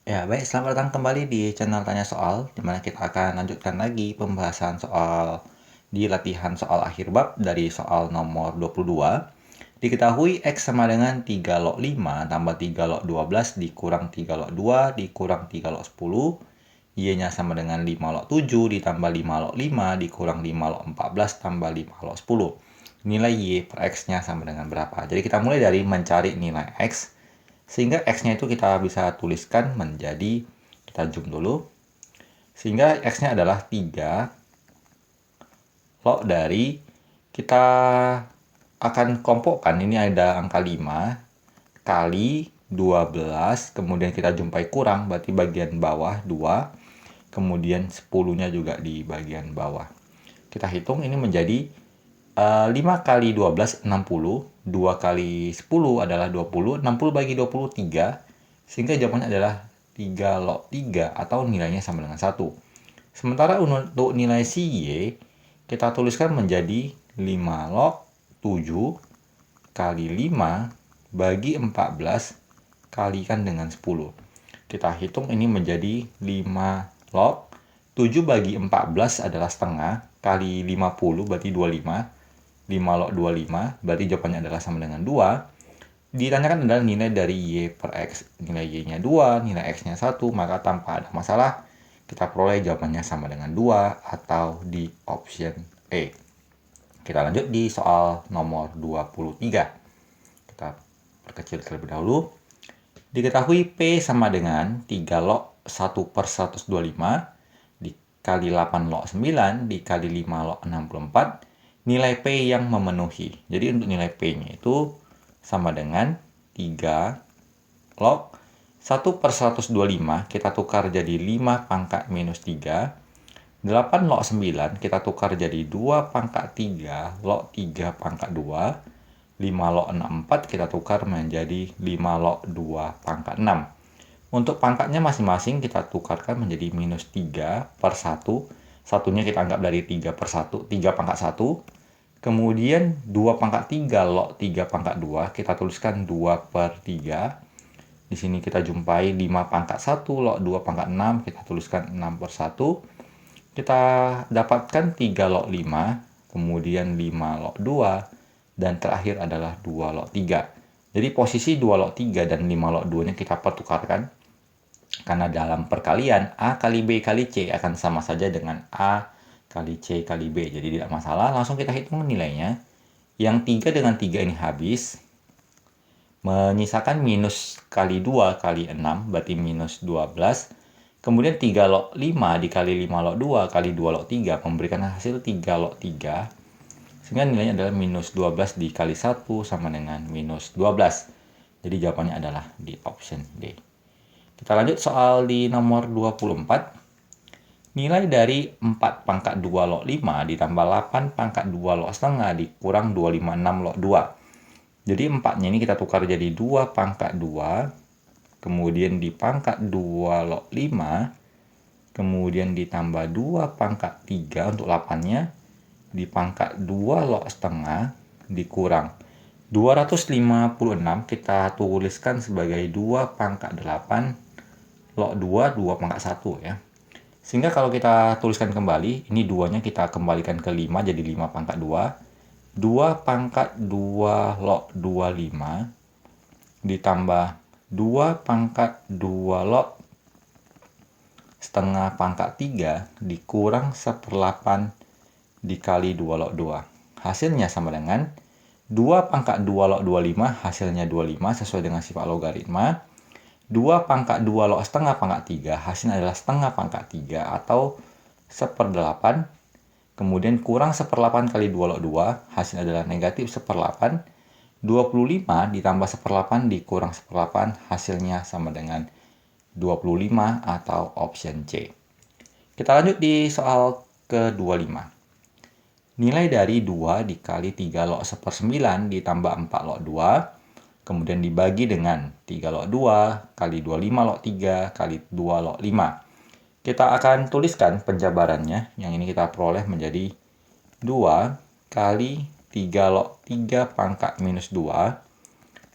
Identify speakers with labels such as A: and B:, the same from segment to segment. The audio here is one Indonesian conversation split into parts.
A: Ya, baik, selamat datang kembali di channel Tanya Soal, di mana kita akan lanjutkan lagi pembahasan soal di latihan soal akhir bab dari soal nomor 22. Diketahui X sama dengan 3 log 5 tambah 3 log 12 dikurang 3 log 2 dikurang 3 log 10. Y-nya sama dengan 5 log 7 ditambah 5 log 5 dikurang 5 log 14 tambah 5 log 10. Nilai Y per X-nya sama dengan berapa? Jadi kita mulai dari mencari nilai X. Sehingga X-nya itu kita bisa tuliskan menjadi, kita zoom dulu. Sehingga X-nya adalah 3 log dari, kita akan kelompokkan, ini ada angka 5 kali 12, kemudian kita jumpai kurang, berarti bagian bawah 2, kemudian 10-nya juga di bagian bawah. Kita hitung ini menjadi 5 kali 12, 60. 2 kali 10 adalah 20. 60 bagi 20, 3. Sehingga jawabannya adalah 3 log 3 atau nilainya sama dengan 1. Sementara untuk nilai si Y, kita tuliskan menjadi 5 log 7 kali 5 bagi 14 kalikan dengan 10. Kita hitung ini menjadi 5 log 7 bagi 14 adalah setengah kali 50 berarti 25. 5 log 25 berarti jawabannya adalah sama dengan 2. Ditanyakan adalah nilai dari Y per X. Nilai Y-nya 2, nilai X-nya 1, maka tanpa ada masalah kita peroleh jawabannya sama dengan 2 atau di option E. Kita lanjut di soal nomor 23. Kita perkecil terlebih dahulu. Diketahui P sama dengan 3 log 1 per 125 dikali 8 log 9 dikali 5 log 64. Nilai P yang memenuhi. Jadi untuk nilai P-nya itu sama dengan 3 log 1 per 125 kita tukar jadi 5 pangkat minus 3. 8 log 9 kita tukar jadi 2 pangkat 3 log 3 pangkat 2. 5 log 64 kita tukar menjadi 5 log 2 pangkat 6. Untuk pangkatnya masing-masing kita tukarkan menjadi minus 3 per 1. Satunya kita anggap dari 3 per 1, 3 pangkat 1. Kemudian 2 pangkat 3 log 3 pangkat 2, kita tuliskan 2 per 3. Di sini kita jumpai 5 pangkat 1 log 2 pangkat 6, kita tuliskan 6 per 1. Kita dapatkan 3 log 5, kemudian 5 log 2, dan terakhir adalah 2 log 3. Jadi posisi 2 log 3 dan 5 log 2-nya kita pertukarkan. Karena dalam perkalian A kali B kali C akan sama saja dengan A kali C kali B. Jadi tidak masalah, langsung kita hitung nilainya. Yang 3 dengan 3 ini habis. Menyisakan minus kali 2 kali 6, berarti minus 12. Kemudian 3 log 5 dikali 5 log 2 kali 2 log 3 memberikan hasil 3 log 3. Sehingga nilainya adalah minus 12 dikali 1 sama dengan minus 12. Jadi jawabannya adalah di option D. Kita lanjut soal di nomor 24. Nilai dari 4 pangkat 2 log 5 ditambah 8 pangkat 2 log setengah dikurang 256 log 2. Jadi 4-nya ini kita tukar jadi 2 pangkat 2, kemudian dipangkat 2 log 5, kemudian ditambah 2 pangkat 3 untuk 8-nya, dipangkat 2 log setengah dikurang 256 kita tuliskan sebagai 2 pangkat 8 log 2, 2 pangkat 1 ya. Sehingga kalau kita tuliskan kembali, ini 2-nya kita kembalikan ke 5 jadi 5 pangkat 2. 2 pangkat 2 log 25 ditambah 2 pangkat 2 log setengah pangkat 3 dikurang 1/8 dikali 2 log 2. Hasilnya sama dengan 2 pangkat 2 log 25, hasilnya 25 sesuai dengan sifat logaritma. 2 pangkat 2 log setengah pangkat 3, hasilnya adalah setengah pangkat 3 atau 1/8. Kemudian kurang 1/8 kali 2 log 2, hasilnya adalah negatif 1/8. 25 ditambah 1/8 dikurang 1/8, hasilnya sama dengan 25 atau option C. Kita lanjut di soal ke-25. Nilai dari 2 dikali 3 log 1/9 ditambah 4 log 2. Kemudian dibagi dengan 3 log 2 kali 25 log 3 kali 2 log 5. Kita akan tuliskan penjabarannya. Yang ini kita peroleh menjadi 2 kali 3 log 3 pangkat minus 2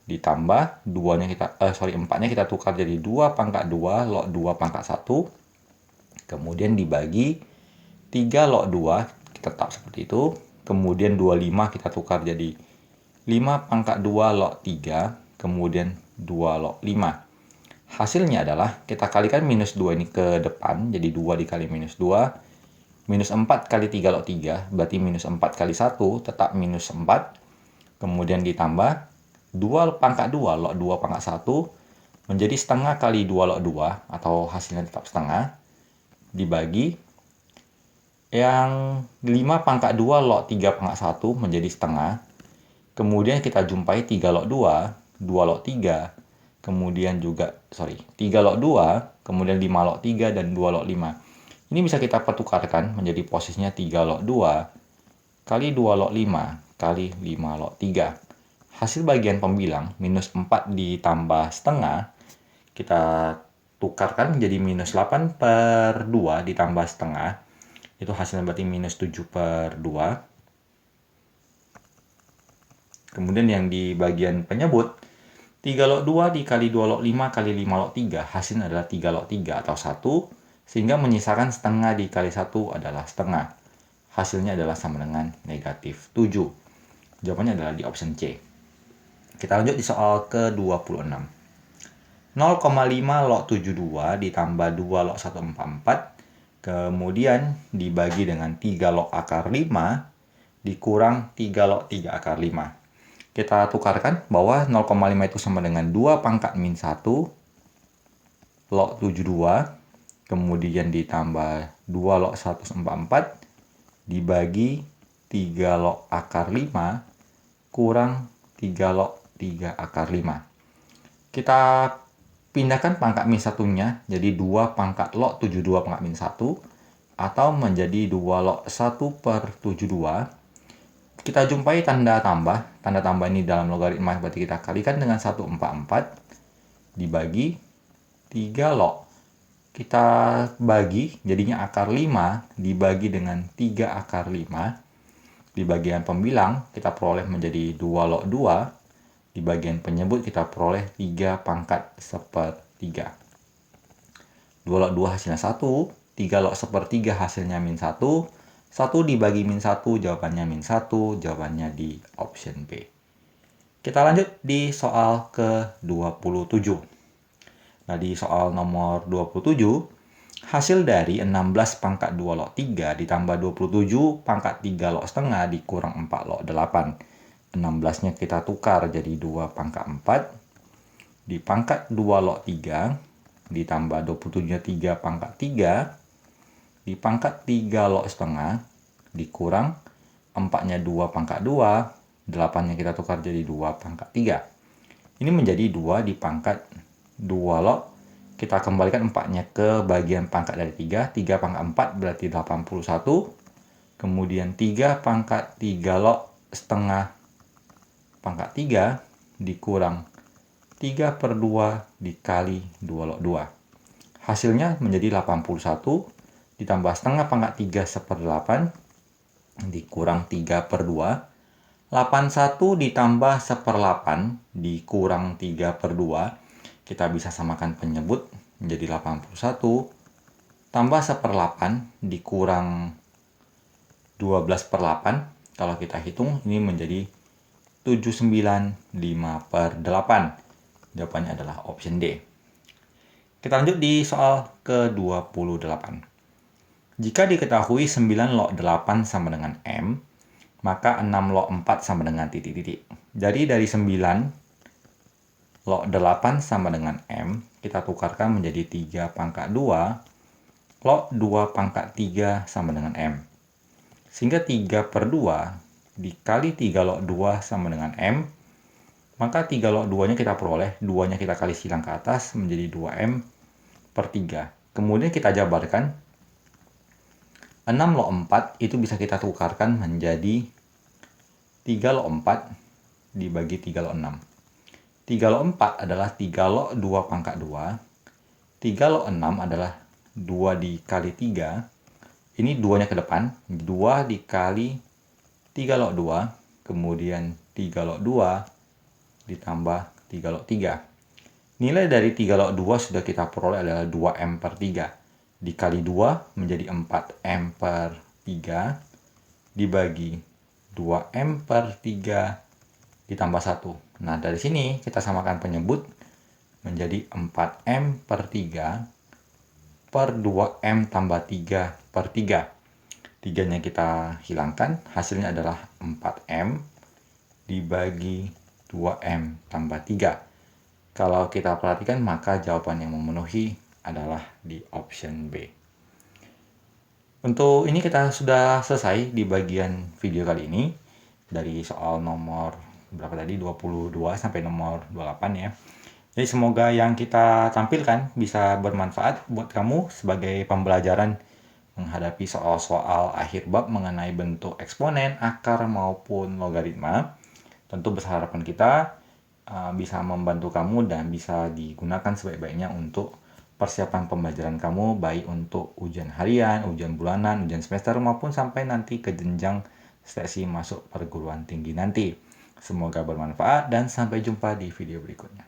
A: ditambah 4-nya kita tukar jadi 2 pangkat 2 log 2 pangkat 1. Kemudian dibagi 3 log 2, kita tetap seperti itu. Kemudian 25 kita tukar jadi 5 pangkat 2 log 3, kemudian 2 log 5. Hasilnya adalah kita kalikan minus 2 ini ke depan, jadi 2 dikali minus 2. Minus 4 kali 3 log 3, berarti minus 4 kali 1, tetap minus 4. Kemudian ditambah 2 pangkat 2 log 2 pangkat 1, menjadi setengah kali 2 log 2, atau hasilnya tetap setengah, dibagi yang 5 pangkat 2 log 3 pangkat 1 menjadi setengah. Kemudian kita jumpai 3 log 2, 2 log 3, kemudian juga, 3 log 2, kemudian 5 log 3, dan 2 log 5. Ini bisa kita pertukarkan menjadi posisinya 3 log 2 kali 2 log 5 kali 5 log 3. Hasil bagian pembilang, minus 4 ditambah setengah, kita tukarkan menjadi minus 8/2 ditambah setengah. Itu hasilnya berarti minus 7/2. Kemudian yang di bagian penyebut, 3 log 2 dikali 2 log 5 kali 5 log 3, hasilnya adalah 3 log 3 atau 1, sehingga menyisakan setengah dikali 1 adalah setengah. Hasilnya adalah sama dengan negatif 7. Jawabannya adalah di option C. Kita lanjut di soal ke-26. 0,5 log 72 ditambah 2 log 144, kemudian dibagi dengan 3 log akar 5 dikurang 3 log 3 akar 5. Kita tukarkan bahwa 0,5 itu sama dengan 2 pangkat min 1 log 72, kemudian ditambah 2 log 144 dibagi 3 log akar 5 kurang 3 log 3 akar 5. Kita pindahkan pangkat min 1-nya jadi 2 pangkat log 72 pangkat min 1, atau menjadi 2 log 1/72. Kita jumpai tanda tambah. Tanda tambah ini dalam logaritma berarti kita kalikan dengan 144 dibagi 3 log. Kita bagi jadinya akar 5 dibagi dengan 3 akar 5. Di bagian pembilang kita peroleh menjadi 2 log 2. Di bagian penyebut kita peroleh 3 pangkat 1/3. 2 log 2 hasilnya 1, 3 log 1/3 hasilnya min 1, 1 dibagi min 1 jawabannya min 1, jawabannya di option B. Kita lanjut di soal ke-27. Nah, di soal nomor 27, hasil dari 16 pangkat 2 log 3 ditambah 27 pangkat 3 log setengah dikurang 4 log 8. 16-nya kita tukar jadi 2 pangkat 4 di pangkat 2 log 3 ditambah 27-nya 3 pangkat 3 di pangkat 3 log setengah dikurang 4-nya 2 pangkat 2, 8-nya kita tukar jadi 2 pangkat 3. Ini menjadi 2 di pangkat 2 log. Kita kembalikan 4-nya ke bagian pangkat dari 3. 3 pangkat 4 berarti 81. Kemudian 3 pangkat 3 log setengah pangkat 3 dikurang 3/2 dikali 2 log 2. Hasilnya menjadi 81 ditambah setengah pangkat 3 1/8 dikurang 3/2. 81 ditambah 1/8 dikurang 3/2. Kita bisa samakan penyebut menjadi 81 tambah 1/8 dikurang 12/8. Kalau kita hitung ini menjadi 795/8. Jawabannya adalah option D. Kita lanjut di soal ke-28. Jika diketahui 9 log 8 sama dengan M, maka 6 log 4 sama dengan titik-titik. Jadi dari 9 log 8 sama dengan M, kita tukarkan menjadi 3 pangkat 2 log 2 pangkat 3 sama dengan M. Sehingga 3/2 dikali 3 log 2 sama dengan M, maka 3 log 2-nya kita peroleh, 2-nya kita kali silang ke atas menjadi 2M/3. Kemudian kita jabarkan, 6 log 4 itu bisa kita tukarkan menjadi 3 log 4 dibagi 3 log 6. 3 log 4 adalah 3 log 2 pangkat 2. 3 log 6 adalah 2 dikali 3. Ini 2-nya ke depan. 2 dikali 3 log 2. Kemudian 3 log 2 ditambah 3 log 3. Nilai dari 3 log 2 sudah kita peroleh adalah 2M per 3. Dikali 2 menjadi 4M per 3. Dibagi 2M per 3 ditambah 1. Nah, dari sini kita samakan penyebut menjadi 4M per 3 per 2M tambah 3 per 3. 3-nya kita hilangkan, hasilnya adalah 4M dibagi 2M tambah 3. Kalau kita perhatikan, maka jawaban yang memenuhi adalah di option B. Untuk ini kita sudah selesai di bagian video kali ini. Dari soal nomor berapa tadi? 22 sampai nomor 28 ya. Jadi semoga yang kita tampilkan bisa bermanfaat buat kamu sebagai pembelajaran menghadapi soal-soal akhir bab mengenai bentuk eksponen, akar maupun logaritma. Tentu besar harapan kita bisa membantu kamu dan bisa digunakan sebaik-baiknya untuk persiapan pembelajaran kamu, baik untuk ujian harian, ujian bulanan, ujian semester, maupun sampai nanti ke jenjang seleksi masuk perguruan tinggi nanti. Semoga bermanfaat dan sampai jumpa di video berikutnya.